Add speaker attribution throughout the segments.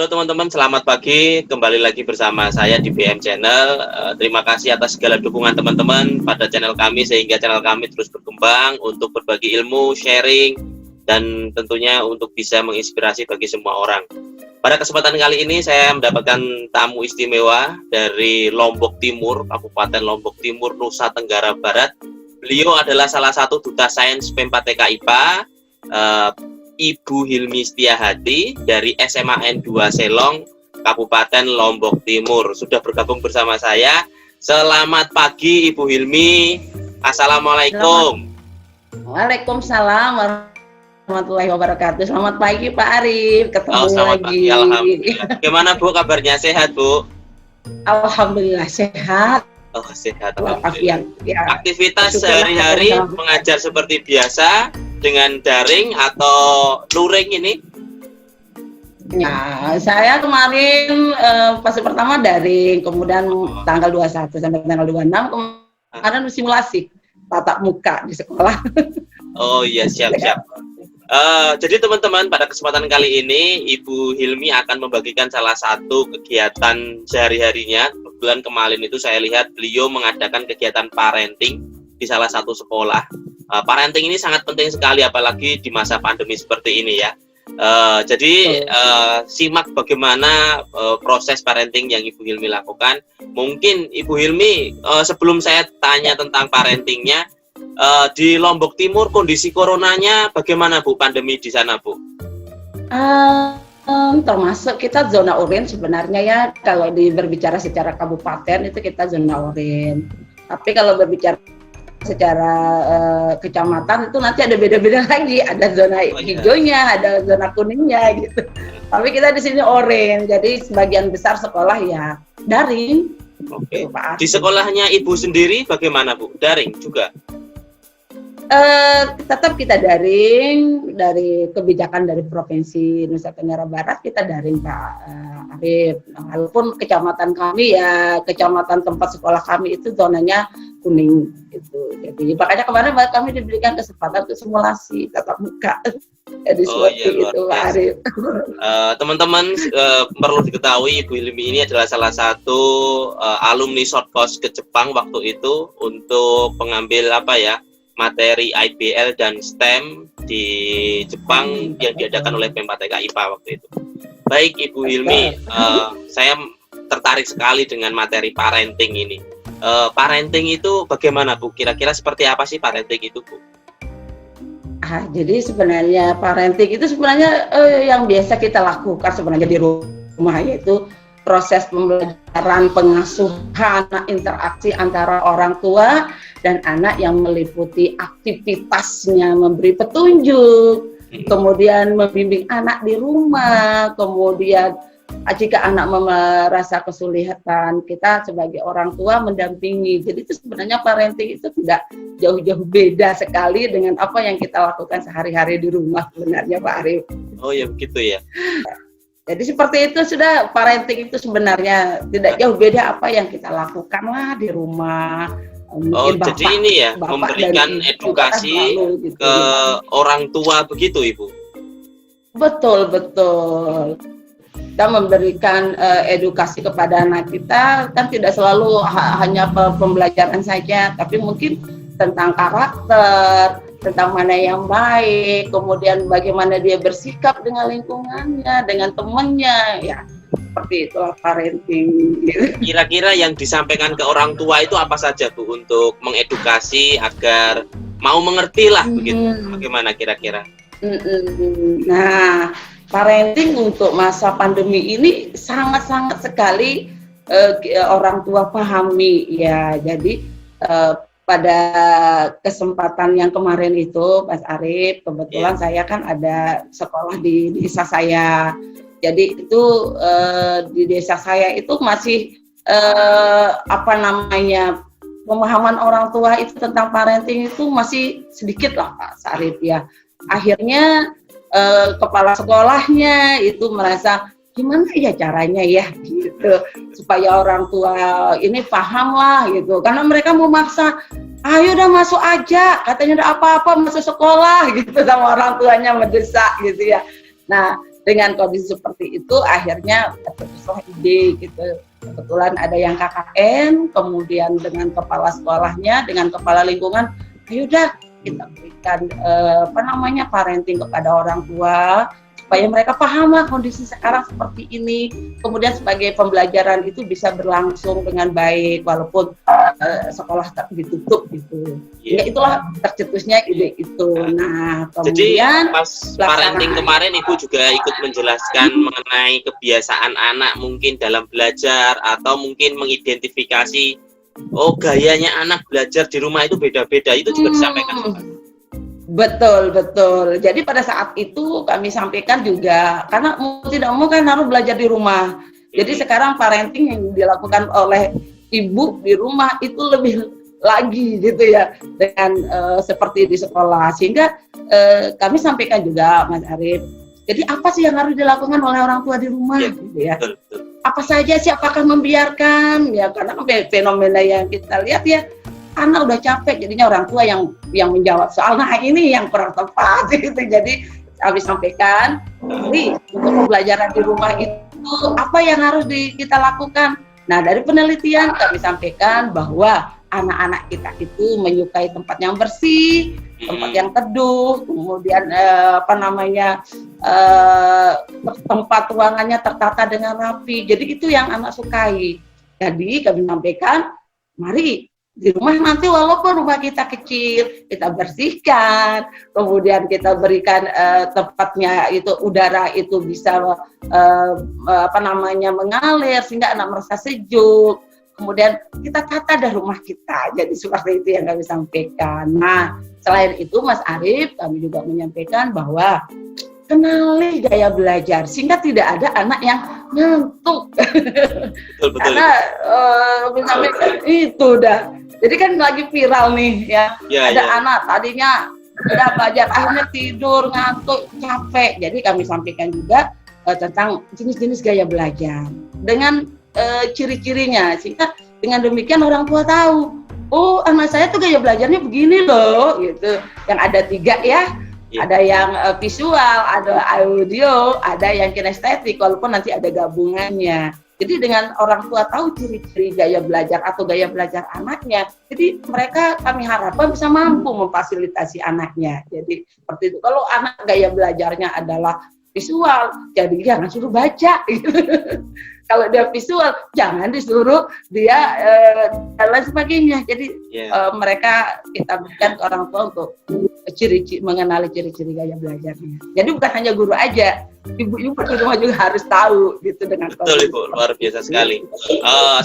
Speaker 1: Halo teman-teman, selamat pagi. Kembali lagi bersama saya di BM Channel. Terima kasih atas segala dukungan teman-teman pada channel kami sehingga channel kami terus berkembang untuk berbagi ilmu, sharing, dan tentunya untuk bisa menginspirasi bagi semua orang. Pada kesempatan kali ini saya mendapatkan tamu istimewa dari Lombok Timur, Kabupaten Lombok Timur, Nusa Tenggara Barat. Beliau adalah salah satu duta sains PEM4TK IPA, Ibu Hilmi Setiahati dari SMAN 2 Selong, Kabupaten Lombok Timur. Sudah bergabung bersama saya. Selamat pagi Ibu Hilmi. Assalamualaikum.
Speaker 2: Waalaikumsalam warahmatullahi wabarakatuh. Selamat pagi Pak Arif. Ketemu
Speaker 1: Selamat
Speaker 2: lagi.
Speaker 1: pagi. Alhamdulillah. Gimana Bu kabarnya? Sehat Bu?
Speaker 2: Alhamdulillah sehat.
Speaker 1: Oh sehat.
Speaker 2: Alhamdulillah. Ya.
Speaker 1: Aktivitas sehari-hari mengajar seperti biasa dengan daring atau luring ini?
Speaker 2: Ya, saya kemarin fase pertama daring, kemudian tanggal 21 sampai tanggal 26 kemarin simulasi tatap muka di sekolah.
Speaker 1: Oh iya, siap-siap. Jadi teman-teman, pada kesempatan kali ini Ibu Hilmi akan membagikan salah satu kegiatan sehari-harinya. Bulan kemarin itu saya lihat beliau mengadakan kegiatan parenting di salah satu sekolah. Parenting ini sangat penting sekali apalagi di masa pandemi seperti ini ya. Jadi simak bagaimana proses parenting yang Ibu Hilmi lakukan. Mungkin Ibu Hilmi sebelum saya tanya tentang parentingnya, di Lombok Timur kondisi coronanya bagaimana Bu, pandemi di sana Bu?
Speaker 2: Termasuk kita zona oranye sebenarnya ya, kalau berbicara secara kabupaten itu kita zona oranye. Tapi kalau berbicara secara kecamatan itu nanti ada beda-beda lagi, ada zona hijaunya, ada zona kuningnya gitu. Tapi kita di sini oranye, jadi sebagian besar sekolah ya daring.
Speaker 1: Oke. Di sekolahnya Ibu sendiri bagaimana Bu? Daring juga?
Speaker 2: Tetap kita daring, dari kebijakan dari Provinsi Nusa Tenggara Barat kita daring Pak Arif. Walaupun kecamatan kami ya, kecamatan tempat sekolah kami itu zonanya kuning gitu. Jadi makanya kemarin kami diberikan kesempatan untuk simulasi tatap muka. Jadi seperti itu Pak Arif.
Speaker 1: Teman-teman perlu diketahui Ibu Hilmi ini adalah salah satu alumni short course ke Jepang waktu itu untuk pengambil materi IBL dan STEM di Jepang yang diadakan oleh PEM4TK IPA waktu itu. Baik Ibu Hilmi, saya tertarik sekali dengan materi parenting ini. Parenting itu bagaimana Bu? Kira-kira seperti apa sih parenting itu Bu?
Speaker 2: Jadi sebenarnya parenting itu sebenarnya yang biasa kita lakukan sebenarnya di rumah, yaitu proses pembelajaran, pengasuhan, interaksi antara orang tua dan anak yang meliputi aktivitasnya, memberi petunjuk, kemudian membimbing anak di rumah, kemudian jika anak merasa kesulitan, kita sebagai orang tua mendampingi. Jadi itu sebenarnya parenting itu tidak jauh-jauh beda sekali dengan apa yang kita lakukan sehari-hari di rumah sebenarnya Pak Arif.
Speaker 1: Oh ya begitu ya.
Speaker 2: Jadi seperti itu sudah, parenting itu sebenarnya tidak jauh beda apa yang kita lakukan lah di rumah.
Speaker 1: Jadi ini ya, memberikan edukasi gitu, ke orang tua begitu Ibu?
Speaker 2: Betul. Kita memberikan edukasi kepada anak kita, kan tidak selalu hanya pembelajaran saja, tapi mungkin tentang karakter, tentang mana yang baik, kemudian bagaimana dia bersikap dengan lingkungannya, dengan temannya, ya seperti itulah parenting.
Speaker 1: Kira-kira yang disampaikan ke orang tua itu apa saja Bu untuk mengedukasi agar mau mengerti lah begitu? Bagaimana kira-kira?
Speaker 2: Nah, parenting untuk masa pandemi ini sangat-sangat sekali orang tua pahami ya. Jadi pada kesempatan yang kemarin itu, Mas Arif, kebetulan saya kan ada sekolah di desa saya. Jadi itu di desa saya itu masih pemahaman orang tua itu tentang parenting itu masih sedikit lah Pak Arif ya. Akhirnya kepala sekolahnya itu merasa gimana ya caranya ya gitu supaya orang tua ini paham lah gitu, karena mereka mau maksa ayo udah masuk aja, katanya udah apa-apa masuk sekolah gitu, sama orang tuanya mendesak gitu ya. Nah dengan kondisi seperti itu akhirnya tercetuslah ide gitu. Kebetulan ada yang KKN, kemudian dengan kepala sekolahnya, dengan kepala lingkungan, ayo dah kita berikan parenting kepada orang tua supaya mereka paham lah kondisi sekarang seperti ini. Kemudian sebagai pembelajaran itu bisa berlangsung dengan baik walaupun sekolah ditutup gitu. Ya itulah tercetusnya ide itu. Nah, kemudian
Speaker 1: jadi pas parenting kemarin Ibu juga ikut menjelaskan mengenai kebiasaan anak mungkin dalam belajar atau mungkin mengidentifikasi gayanya anak belajar di rumah itu beda-beda, itu juga disampaikan.
Speaker 2: Betul. Jadi pada saat itu kami sampaikan juga karena mau tidak mau kan harus belajar di rumah. Jadi sekarang parenting yang dilakukan oleh ibu di rumah itu lebih lagi gitu ya dengan seperti di sekolah. Sehingga kami sampaikan juga Mas Arif. Jadi apa sih yang harus dilakukan oleh orang tua di rumah gitu ya? Apa saja sih, apakah membiarkan ya, karena fenomena yang kita lihat ya anak udah capek, jadinya orang tua yang menjawab soal. Nah ini yang kurang tepat gitu. Jadi kami sampaikan, ini untuk pembelajaran di rumah itu apa yang harus kita lakukan. Nah dari penelitian kami sampaikan bahwa anak-anak kita itu menyukai tempat yang bersih, tempat yang teduh, kemudian tempat ruangannya tertata dengan rapi. Jadi itu yang anak sukai. Jadi kami sampaikan, mari di rumah nanti walaupun rumah kita kecil, kita bersihkan, kemudian kita berikan tempatnya itu udara itu bisa mengalir sehingga anak merasa sejuk. Kemudian kita tata dah rumah kita. Jadi seperti itu yang kami sampaikan. Nah, selain itu Mas Arif, kami juga menyampaikan bahwa kenali gaya belajar sehingga tidak ada anak yang ngantuk. Betul. Karena itu dah. Jadi kan lagi viral nih ya. Ada anak tadinya udah belajar akhirnya tidur, ngantuk, capek. Jadi kami sampaikan juga tentang jenis-jenis gaya belajar dengan ciri-cirinya sehingga dengan demikian orang tua tahu, oh anak saya tuh gaya belajarnya begini loh gitu. Yang ada 3 ya. Ada yang visual, ada audio, ada yang kinestetik, walaupun nanti ada gabungannya. Jadi dengan orang tua tahu ciri-ciri gaya belajar atau gaya belajar anaknya, jadi mereka kami harapkan bisa mampu memfasilitasi anaknya. Jadi seperti itu. Kalau anak gaya belajarnya adalah visual, jadi jangan suruh baca. Kalau dia visual, jangan disuruh dia dan lain sebagainya. Jadi mereka kita berikan ke orang tua untuk mengenali ciri-ciri gaya belajarnya. Jadi bukan hanya guru aja, ibu-ibu di rumah juga harus tahu gitu dengan
Speaker 1: betul Ibu, luar biasa sekali.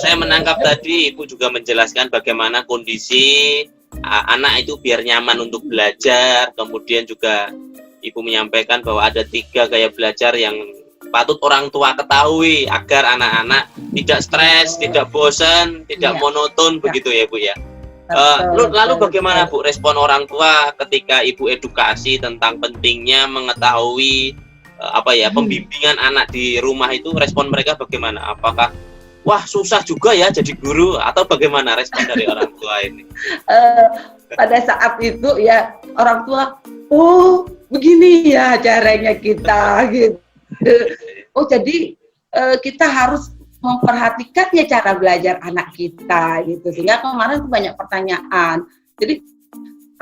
Speaker 1: Saya menangkap tadi Ibu juga menjelaskan bagaimana kondisi anak itu biar nyaman untuk belajar, kemudian juga Ibu menyampaikan bahwa ada 3 gaya belajar yang patut orang tua ketahui agar anak-anak tidak stres, tidak bosan, tidak monoton begitu ya Bu ya. Lalu bagaimana Bu respon orang tua ketika Ibu edukasi tentang pentingnya mengetahui pembimbingan anak di rumah itu, respon mereka bagaimana? Apakah wah susah juga ya jadi guru atau bagaimana respon dari orang tua ini?
Speaker 2: Pada saat itu ya orang tua, oh begini ya caranya kita gitu. Oh jadi kita harus memperhatikannya cara belajar anak kita gitu. Sehingga kemarin tuh banyak pertanyaan. Jadi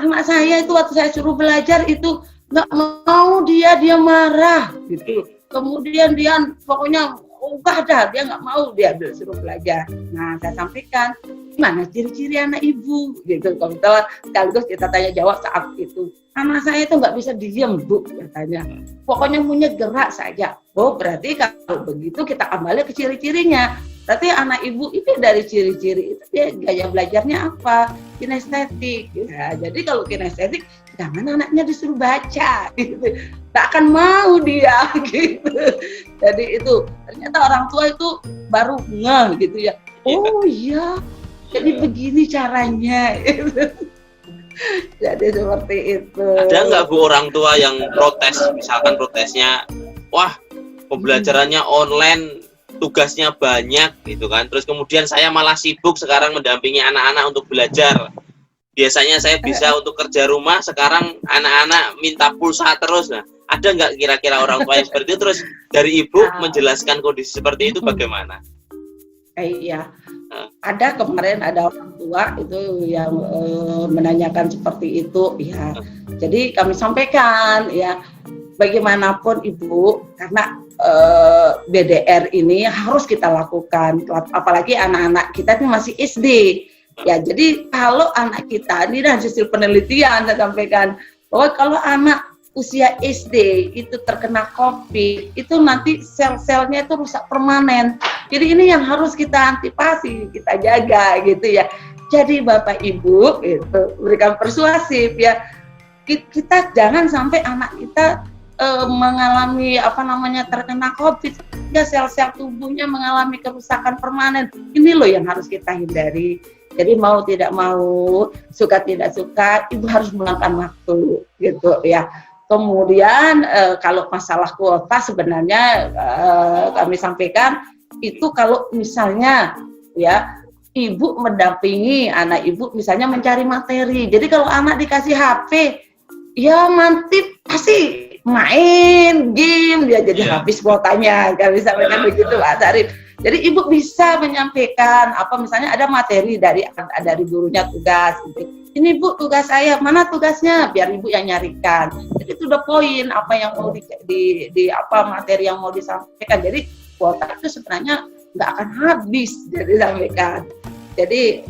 Speaker 2: anak saya itu waktu saya suruh belajar itu nggak mau, dia marah gitu. Kemudian dia pokoknya enggak dah, dia nggak mau, dia suruh belajar. Nah saya sampaikan mana ciri-ciri anak ibu gitu. Kemudian sekaligus kita tanya jawab saat itu. Anak saya itu nggak bisa diem Bu katanya. Pokoknya punya gerak saja. Oh berarti kalau begitu kita kembali ke ciri-cirinya. Berarti anak ibu itu dari ciri-ciri itu dia gaya belajarnya apa? Kinestetik. Ya, jadi kalau kinestetik jangan anaknya disuruh baca gitu. Tak akan mau dia gitu. Jadi itu ternyata orang tua itu baru ngeh gitu ya. Oh iya. Jadi begini caranya. Jadi seperti itu.
Speaker 1: Ada nggak Bu orang tua yang protes, misalkan protesnya, wah pembelajarannya online, tugasnya banyak gitu kan, terus kemudian saya malah sibuk sekarang mendampingi anak-anak untuk belajar. Biasanya saya bisa untuk kerja rumah, sekarang anak-anak minta pulsa terus. Nah, Ada nggak kira-kira orang tua yang seperti itu? Terus dari ibu menjelaskan kondisi seperti itu bagaimana?
Speaker 2: Iya, ada kemarin ada orang tua itu yang menanyakan seperti itu, ya. Jadi kami sampaikan, ya, bagaimanapun ibu, karena BDR ini harus kita lakukan, apalagi anak-anak kita ini masih SD. Ya, jadi kalau anak kita ini dan hasil penelitian saya sampaikan bahwa kalau anak usia SD itu terkena COVID, itu nanti sel-selnya itu rusak permanen. Jadi ini yang harus kita antisipasi, kita jaga gitu ya. Jadi Bapak Ibu itu berikan persuasif ya. Kita jangan sampai anak kita mengalami terkena COVID, ya sel-sel tubuhnya mengalami kerusakan permanen. Ini loh yang harus kita hindari. Jadi mau tidak mau, suka tidak suka, ibu harus meluangkan waktu, gitu ya. Kemudian kalau masalah kuota sebenarnya kami sampaikan itu kalau misalnya ya ibu mendampingi anak ibu misalnya mencari materi. Jadi kalau anak dikasih HP, ya nanti pasti main game dia jadi habis kuotanya. Kami sampaikan begitu Pak Sarif. Jadi ibu bisa menyampaikan misalnya ada materi dari gurunya tugas gitu. Ini Bu tugas saya, mana tugasnya? Biar ibu yang nyarikan. Jadi itu udah poin apa yang mau materi yang mau disampaikan. Jadi kuota itu sebenarnya nggak akan habis jadi sampaikan. Jadi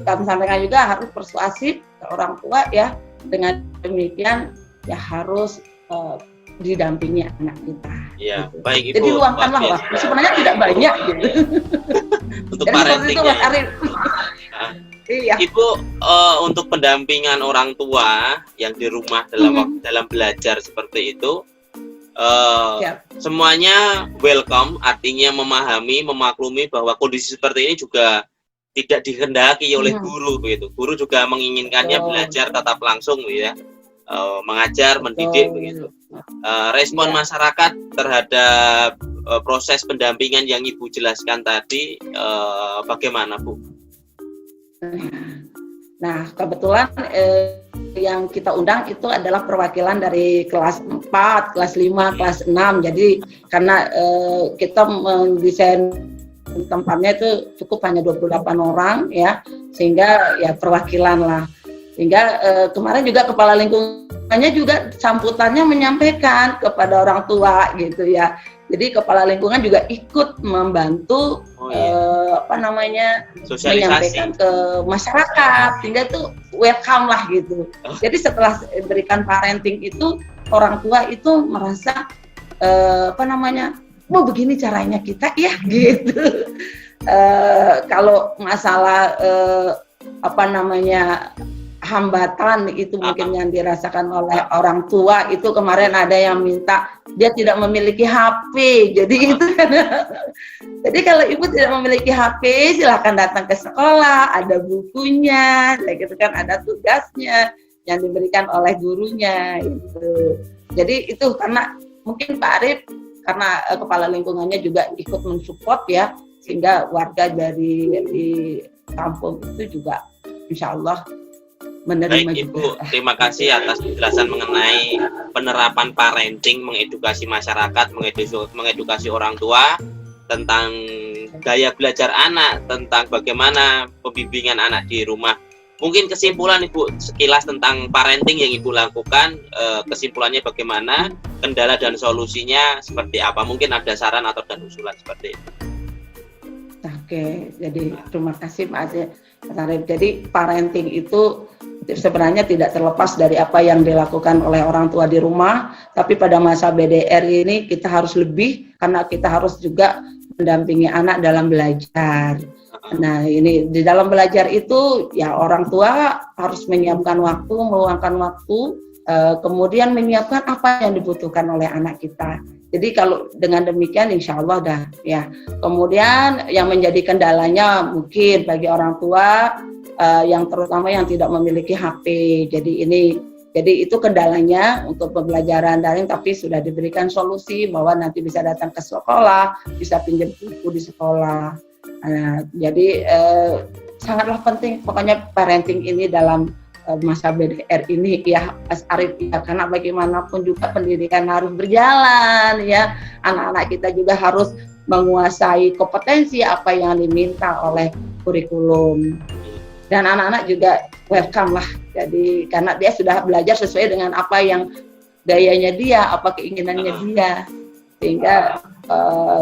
Speaker 2: kami sampaikan juga harus persuasif ke orang tua ya. Dengan demikian ya harus didampingi anak kita.
Speaker 1: Iya,
Speaker 2: gitu.
Speaker 1: Baik Ibu.
Speaker 2: Jadi luangkanlah waktu. Sebenarnya tidak banyak gitu.
Speaker 1: Untuk
Speaker 2: jadi seperti itu Mas Arif. Iya.
Speaker 1: Ibu untuk pendampingan orang tua yang di rumah dalam belajar seperti itu, semuanya welcome, artinya memahami, memaklumi bahwa kondisi seperti ini juga tidak dikehendaki oleh guru begitu. Guru juga menginginkannya belajar tatap langsung ya. Mengajar, mendidik begitu. Respon masyarakat terhadap proses pendampingan yang Ibu jelaskan tadi bagaimana Bu?
Speaker 2: Nah kebetulan yang kita undang itu adalah perwakilan dari kelas 4, kelas 5, kelas 6. Jadi karena kita mendesain tempatnya itu cukup hanya 28 orang ya, sehingga ya perwakilan lah. Sehingga kemarin juga kepala lingkungannya juga sambutannya menyampaikan kepada orang tua gitu ya. Jadi kepala lingkungan juga ikut membantu menyampaikan ke masyarakat, sehingga itu welcome lah gitu. Jadi setelah berikan parenting itu orang tua itu merasa begini caranya kita ya gitu. Kalau masalah hambatan itu mungkin yang dirasakan oleh orang tua itu kemarin ada yang minta dia tidak memiliki HP. Jadi itu kan. Jadi kalau ibu tidak memiliki HP silakan datang ke sekolah, ada bukunya, gitu kan, ada tugasnya yang diberikan oleh gurunya gitu. Jadi itu karena mungkin Pak Arif karena kepala lingkungannya juga ikut mensupport ya, sehingga warga dari kampung itu juga insya Allah menerima.
Speaker 1: Baik Ibu, terima kasih atas penjelasan mengenai penerapan parenting, mengedukasi masyarakat, mengedukasi orang tua tentang gaya belajar anak, tentang bagaimana pembimbingan anak di rumah. Mungkin kesimpulan Ibu sekilas tentang parenting yang Ibu lakukan, kesimpulannya bagaimana, kendala dan solusinya seperti apa? Mungkin ada saran atau dan usulan seperti itu.
Speaker 2: Oke, jadi terima kasih Pak Arif. Jadi parenting itu sebenarnya tidak terlepas dari apa yang dilakukan oleh orang tua di rumah, tapi pada masa BDR ini kita harus lebih karena kita harus juga mendampingi anak dalam belajar. Nah ini di dalam belajar itu ya orang tua harus menyiapkan waktu, meluangkan waktu, kemudian menyiapkan apa yang dibutuhkan oleh anak kita. Jadi kalau dengan demikian insya Allah dah ya. Kemudian yang menjadi kendalanya mungkin bagi orang tua yang terutama yang tidak memiliki HP. Jadi itu kendalanya untuk pembelajaran daring, tapi sudah diberikan solusi bahwa nanti bisa datang ke sekolah, bisa pinjam buku di sekolah. Jadi sangatlah penting pokoknya parenting ini dalam masa BDR ini ya Mas Arief ya, karena bagaimanapun juga pendidikan harus berjalan ya, anak-anak kita juga harus menguasai kompetensi apa yang diminta oleh kurikulum, dan anak-anak juga welcome lah, jadi karena dia sudah belajar sesuai dengan apa yang gayanya dia, apa keinginannya dia, sehingga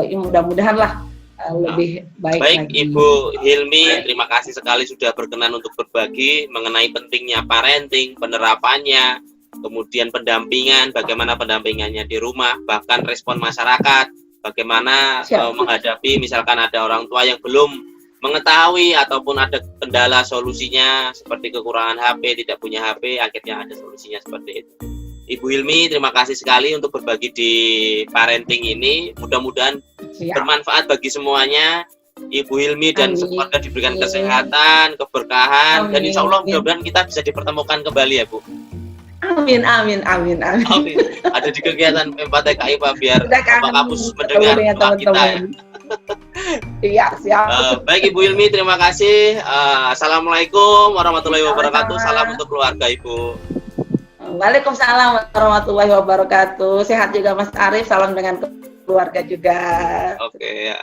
Speaker 2: mudah-mudahan lah lebih baik lagi.
Speaker 1: Ibu Hilmi, terima kasih sekali sudah berkenan untuk berbagi mengenai pentingnya parenting, penerapannya, kemudian pendampingan, bagaimana pendampingannya di rumah, bahkan respon masyarakat, bagaimana menghadapi misalkan ada orang tua yang belum mengetahui ataupun ada kendala solusinya seperti kekurangan HP, tidak punya HP, akhirnya ada solusinya seperti itu. Ibu Hilmi, terima kasih sekali untuk berbagi di parenting ini. Mudah-mudahan bermanfaat bagi semuanya. Ibu Hilmi dan sekeluarga diberikan kesehatan, keberkahan, dan insya Allah mudah-mudahan kita bisa dipertemukan kembali ya Bu.
Speaker 2: Amin, amin, amin, amin.
Speaker 1: Amin. Ada di kegiatan P4TKI Pak, biar Pak Kapus mendengar doa kita ya.
Speaker 2: Iya, siap.
Speaker 1: Baik Ibu Hilmi, terima kasih. Assalamualaikum warahmatullahi wabarakatuh. Salam untuk keluarga Ibu.
Speaker 2: Waalaikumsalam warahmatullahi wabarakatuh. Sehat juga Mas Arief, salam dengan keluarga juga.
Speaker 1: Oke ya.